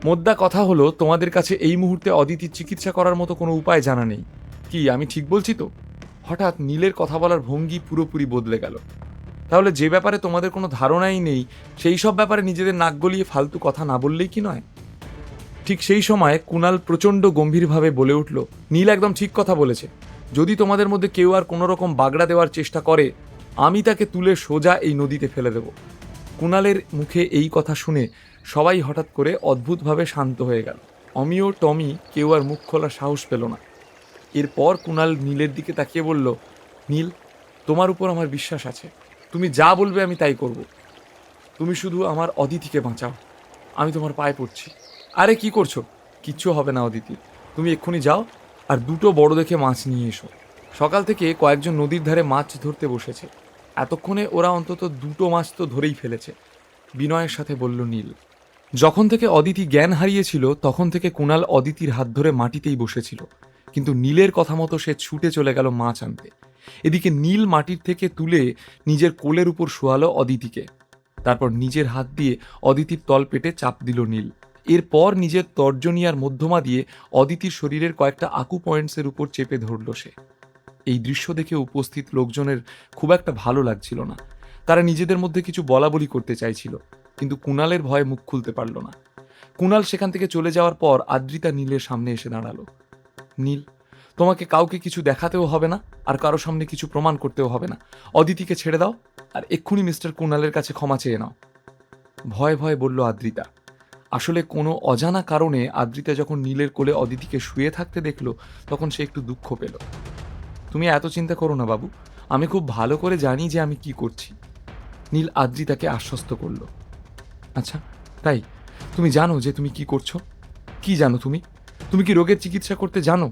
মোদ্দা কথা হলো, তোমাদের কাছে এই মুহূর্তে অদিতির চিকিৎসা করার মতো কোনো উপায় জানা নেই। কি আমি ঠিক বলছি তো? হঠাৎ নীলের কথা বলার ভঙ্গি পুরোপুরি বদলে গেল। তাহলে যে ব্যাপারে তোমাদের কোনো ধারণাই নেই, সেই সব ব্যাপারে নিজেদের নাক গলিয়ে ফালতু কথা না বললেই কি নয়? ঠিক সেই সময় কুণাল প্রচণ্ড গম্ভীরভাবে বলে উঠল, নীল একদম ঠিক কথা বলেছে। যদি তোমাদের মধ্যে কেউ আর কোনো রকম বাগড়া দেওয়ার চেষ্টা করে, আমি তাকে তুলে সোজা এই নদীতে ফেলে দেব। কুণালের মুখে এই কথা শুনে সবাই হঠাৎ করে অদ্ভুতভাবে শান্ত হয়ে গেল। অমিও টমি কেউ আর মুখ খোলার সাহস পেল না। এরপর কুণাল নীলের দিকে তাকিয়ে বলল, নীল, তোমার উপর আমার বিশ্বাস আছে। তুমি যা বলবে আমি তাই করব। তুমি শুধু আমার অদিতিকে বাঁচাও। আমি তোমার পায়ে পড়ছি। আরে কি করছো? কিচ্ছু হবে না অদিতি। তুমি এক্ষুনি যাও আর দুটো বড় দেখে মাছ নিয়ে এসো। সকাল থেকে কয়েকজন নদীর ধারে মাছ ধরতে বসেছে। এতক্ষণে ওরা অন্তত দুটো মাছ তো ধরেই ফেলেছে, বিনয়ের সাথে বলল নীল। যখন থেকে অদিতি জ্ঞান হারিয়েছিল তখন থেকে কুণাল অদিতির হাত ধরে মাটিতেই বসেছিল, কিন্তু নীলের কথা মতো সে ছুটে চলে গেল মাছ আনতে। এদিকে নীল মাটির থেকে তুলে নিজের কোলের উপর শোয়ালো অদিতিকে। তারপর নিজের হাত দিয়ে অদিতির তলপেটে চাপ দিল নীল। এরপর নিজের তর্জনী আর মধ্যমা দিয়ে অদিতির শরীরের কয়েকটা আকু পয়েন্টসের উপর চেপে ধরল সে। এই দৃশ্য দেখে উপস্থিত লোকজনের খুব একটা ভালো লাগছিল না। তারা নিজেদের মধ্যে কিছু বলাবলি করতে চাইছিল, কিন্তু কুণালের ভয়ে মুখ খুলতে পারল না। কুণাল সেখান থেকে চলে যাওয়ার পর আদ্রিতা নীলের সামনে এসে দাঁড়ালো। নীল, তোমাকে কাউকে কিছু দেখাতেও হবে না, আর কারো সামনে কিছু প্রমাণ করতেও হবে না। অদিতিকে ছেড়ে দাও আর এক্ষুনি মিস্টার কুণালের কাছে ক্ষমা চেয়ে নাও। ভয়ে ভয়ে বলল আদ্রিতা। আসলে কোনো অজানা কারণে আদ্রিতা যখন নীলের কোলে অদিতিকে শুয়ে থাকতে দেখলো, তখন সে একটু দুঃখ পেল। তুমি এত চিন্তা করো না বাবু, আমি খুব ভালো করে জানি যে আমি কি করছি। নীল আদ্রিতাকে আশ্বস্ত করল। আচ্ছা তাই? তুমি জানো যে তুমি কি করছো? কি জানো তুমি? তুমি কি রোগের চিকিৎসা করতে জানো?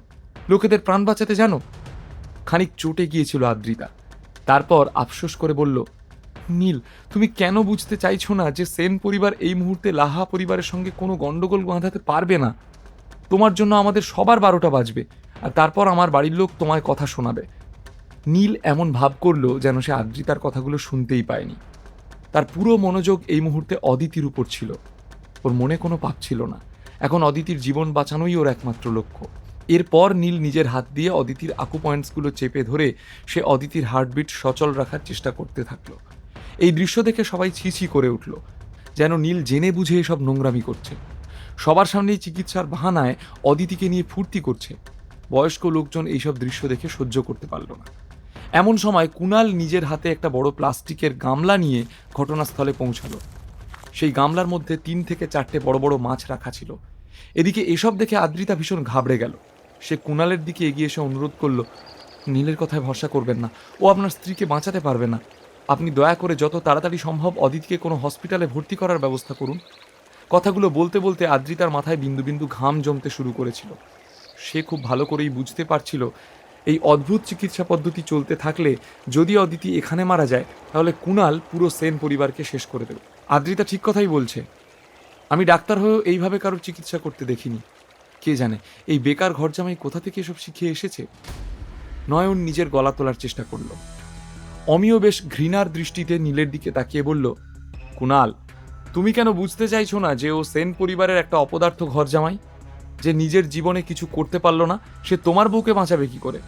লোকেদের প্রাণ বাঁচাতে জানো? খানিক চটে গিয়েছিল আদ্রিতা। তারপর আফসোস করে বলল, নীল, তুমি কেন বুঝতে চাইছো না যে সেন পরিবার এই মুহূর্তে লাহা পরিবারের সঙ্গে কোনো গন্ডগোল বাঁধাতে পারবে না? তোমার জন্য আমাদের সবার 12টা বাজবে, আর তারপর আমার বাড়ির লোক তোমায় কথা শোনাবে। নীল এমন ভাব করলো যেন সে আদ্রিতার কথাগুলো শুনতেই পায়নি। তার পুরো মনোযোগ এই মুহূর্তে অদিতির উপর ছিল। ওর মনে কোনো পাপ ছিল না। এখন অদিতির জীবন বাঁচানোই ওর একমাত্র লক্ষ্য। এরপর নীল নিজের হাত দিয়ে অদিতির আকু পয়েন্টসগুলো চেপে ধরে সে অদিতির হার্টবিট সচল রাখার চেষ্টা করতে থাকলো। এই দৃশ্য দেখে সবাই ছিছি করে উঠল, যেন নীল জেনে বুঝে এসব নোংরামি করছে। সবার সামনেই চিকিৎসার বাহানায় অদিতিকে নিয়ে ফুর্তি করছে। বয়স্ক লোকজন এইসব দৃশ্য দেখে সহ্য করতে পারল না। এমন সময় কুণাল নিজের হাতে একটা বড় প্লাস্টিকের গামলা নিয়ে ঘটনাস্থলে পৌঁছালো। সেই গামলার মধ্যে 3 থেকে 4টে বড় বড় মাছ রাখা ছিল। এদিকে এসব দেখে আদ্রিতা ভীষণ ঘাবড়ে গেল। সে কুণালের দিকে এগিয়ে এসে অনুরোধ করল, নীলের কথায় ভরসা করবেন না, ও আপনার স্ত্রীকে বাঁচাতে পারবে না। আপনি দয়া করে যত তাড়াতাড়ি সম্ভব অদিতিকে কোনো হসপিটালে ভর্তি করার ব্যবস্থা করুন। কথাগুলো বলতে বলতে আদ্রিতার মাথায় বিন্দু বিন্দু ঘাম জমতে শুরু করেছিল। সে খুব ভালো করেই বুঝতে পারছিল, এই অদ্ভুত চিকিৎসা পদ্ধতি চলতে থাকলে যদি অদিতি এখানে মারা যায়, তাহলে কুণাল পুরো সেন পরিবারকে শেষ করে দেবে। আদ্রিতা ঠিক কথাই বলছে। আমি ডাক্তার হয়েও এইভাবে কারোর চিকিৎসা করতে দেখিনি। কে জানে এই বেকার ঘর জামাই কোথা থেকে এসব শিখে এসেছে। নয়ন নিজের গলা তোলার চেষ্টা করল। অমিও বেশ ঘৃণার দৃষ্টিতে নীলের দিকে তাকিয়ে বলল, কুণাল, তুমি কেন বুঝতে চাইছো না যে ও সেন পরিবারের একটা অপদার্থ ঘর জামাই, যে নিজের জীবনে কিছু করতে পারলো না? সে তোমার বউকে বাঁচাবে কি করে?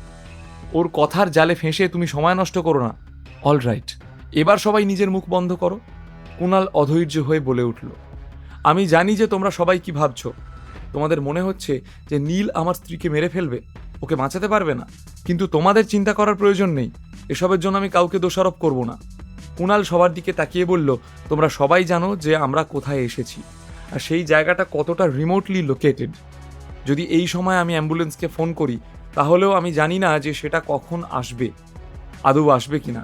ওর কথার জালে ফেঁসে তুমি সময় নষ্ট করো না। অল রাইট, এবার সবাই নিজের মুখ বন্ধ করো। কুণাল অধৈর্য হয়ে বলে উঠল, আমি জানি যে তোমরা সবাই কি ভাবছো। তোমাদের মনে হচ্ছে যে নীল আমার স্ত্রীকে মেরে ফেলবে, ওকে বাঁচাতে পারবে না। কিন্তু তোমাদের চিন্তা করার প্রয়োজন নেই। এসবের জন্য আমি কাউকে দোষারোপ করব না। কুণাল সবার দিকে তাকিয়ে বলল, তোমরা সবাই জানো যে আমরা কোথায় এসেছি, আর সেই জায়গাটা কতটা রিমোটলি লোকেটেড। যদি এই সময় আমি অ্যাম্বুলেন্সকে ফোন করি, তাহলেও আমি জানি না যে সেটা কখন আসবে, আদৌ আসবে কিনা।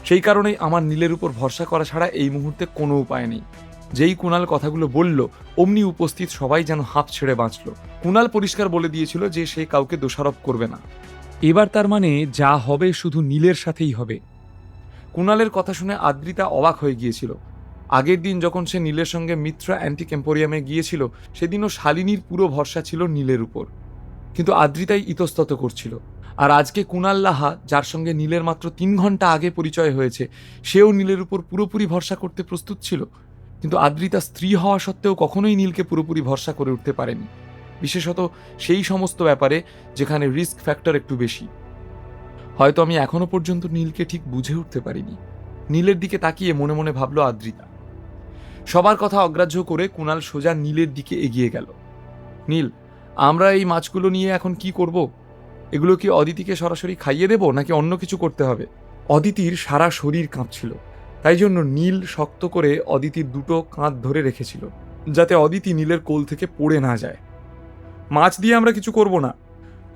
সেই কারণেই আমার নীলের উপর ভরসা করা ছাড়া এই মুহূর্তে কোনো উপায় নেই। যেই কুণাল কথাগুলো বলল, অমনি উপস্থিত সবাই যেন হাঁপ ছেড়ে বাঁচল। কুণাল পরিষ্কার বলে দিয়েছিল যে সে কাউকে দোষারোপ করবে না। এবার তার মানে যা হবে শুধু নীলের সাথেই হবে। কুণালের কথা শুনে আদ্রিতা অবাক হয়ে গিয়েছিল। আগের দিন যখন সে নীলের সঙ্গে মিত্রা অ্যান্টিক এম্পোরিয়ামে গিয়েছিল, সেদিনও শালিনীর পুরো ভরসা ছিল নীলের উপর, কিন্তু আদ্রিতাই ইতস্তত করছিল। আর আজকে কুণাল লাহা, যার সঙ্গে নীলের মাত্র 3 ঘন্টা আগে পরিচয় হয়েছে, সেও নীলের উপর পুরোপুরি ভরসা করতে প্রস্তুত ছিল। কিন্তু আদ্রিতা স্ত্রী হওয়া সত্ত্বেও কখনোই নীলকে পুরোপুরি ভরসা করে উঠতে পারেনি, বিশেষত সেই সমস্ত ব্যাপারে যেখানে রিস্ক ফ্যাক্টর একটু বেশি। হয়তো আমি এখনো পর্যন্ত নীলকে ঠিক বুঝে উঠতে পারিনি। নীলের দিকে তাকিয়ে মনে মনে ভাবল আদ্রিতা। সবার কথা অগ্রাহ্য করে কুণাল সোজা নীলের দিকে এগিয়ে গেল। নীল, আমরা এই মাছগুলো নিয়ে এখন কি করব? এগুলো কি অদিতিকে সরাসরি খাইয়ে দেব নাকি অন্য কিছু করতে হবে? অদিতির সারা শরীর কাঁপছিল, তাই জন্য নীল শক্ত করে অদিতির দুটো কাঁধ ধরে রেখেছিল, যাতে অদিতি নীলের কোল থেকে পড়ে না যায়। মাছ দিয়ে আমরা কিছু করব না,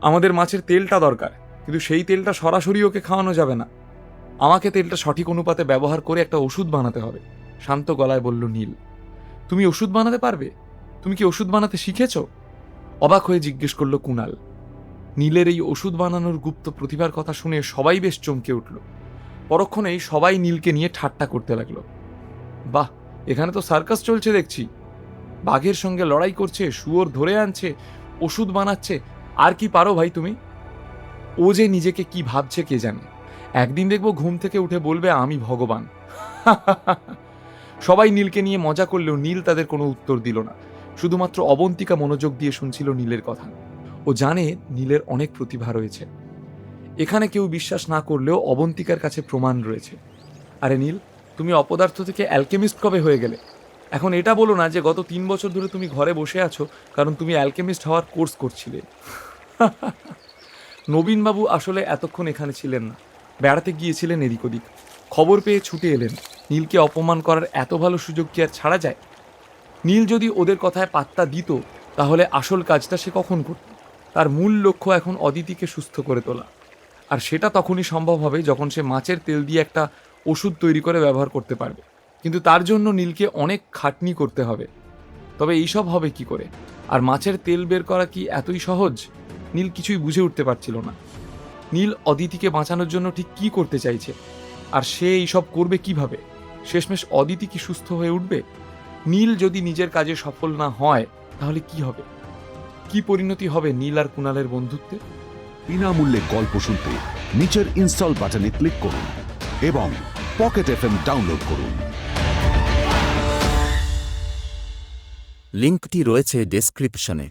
আমাদের মাছের তেলটা দরকার, কিন্তু সেই তেলটা সরাসরি ওকে খাওয়ানো যাবে না। আমাকে তেলটা সঠিক অনুপাতে ব্যবহার করে একটা ওষুধ বানাতে হবে, শান্ত গলায় বলল নীল। তুমি ওষুধ বানাতে পারবে? তুমি কি ওষুধ বানাতে শিখেছ? অবাক হয়ে জিজ্ঞেস করল কুণাল। নীলের এই ওষুধ বানানোর গুপ্ত প্রতিভার কথা শুনে সবাই বেশ চমকে উঠল। পরক্ষণেই সবাই নীলকে নিয়ে ঠাট্টা করতে লাগলো। বাহ, এখানে তো সার্কাস চলছে দেখছি। বাঘের সঙ্গে লড়াই করছে, শুয়োর ধরে আনছে, ওষুধ বানাচ্ছে, আর কি পারো ভাই তুমি? ও যে নিজেকে কি ভাবছে কে জানে, একদিন দেখবো ঘুম থেকে উঠে বলবে আমি ভগবান। সবাই নীলকে নিয়ে মজা করলেও নীল তাদের কোনো উত্তর দিল না। শুধুমাত্র অবন্তিকা মনোযোগ দিয়ে শুনছিল নীলের কথা। ও জানে নীলের অনেক প্রতিভা রয়েছে, এখানে কেউ বিশ্বাস না করলেও অবন্তিকার কাছে প্রমাণ রয়েছে। আরে নীল, তুমি অপদার্থ থেকে অ্যালকেমিস্ট কবে হয়ে গেলে? এখন এটা বলো না যে গত 3 বছর ধরে তুমি ঘরে বসে আছো কারণ তুমি অ্যালকেমিস্ট হওয়ার কোর্স করছিলে। নবীনবাবু আসলে এতক্ষণ এখানে ছিলেন না, বেড়াতে গিয়েছিলেন এদিক ওদিক। খবর পেয়ে ছুটে এলেন। নীলকে অপমান করার এত ভালো সুযোগ কি আর ছাড়া যায়? নীল যদি ওদের কথায় পাত্তা দিত তাহলে আসল কাজটা সে কখন করত। তার মূল লক্ষ্য এখন অদিতিকে সুস্থ করে তোলা, আর সেটা তখনই সম্ভব হবে যখন সে মাছের তেল দিয়ে একটা ওষুধ তৈরি করে ব্যবহার করতে পারবে। কিন্তু তার জন্য নীলকে অনেক খাটনি করতে হবে। তবে এইসব হবে কি করে? আর মাছের তেল বের করা কি এতই সহজ? নীল কিছুই বুঝে উঠতে পারছিল না। নীল অদিতিকে বাঁচানোর জন্য ঠিক কি করতে চাইছে, আর সে এইসব করবে কিভাবে? শেষমেশ অদিতি কি সুস্থ হয়ে উঠবে? নীল যদি নিজের কাজে সফল না হয় তাহলে কি হবে? কি পরিণতি হবে নীল আর কুণালের বন্ধুত্বে? বিনামূল্যে গল্প শুনতে নিচের ইনস্টল বাটনে ক্লিক করুন এবং পকেট এফএম ডাউনলোড করুন। লিঙ্কটি রয়েছে ডেসক্রিপশনে।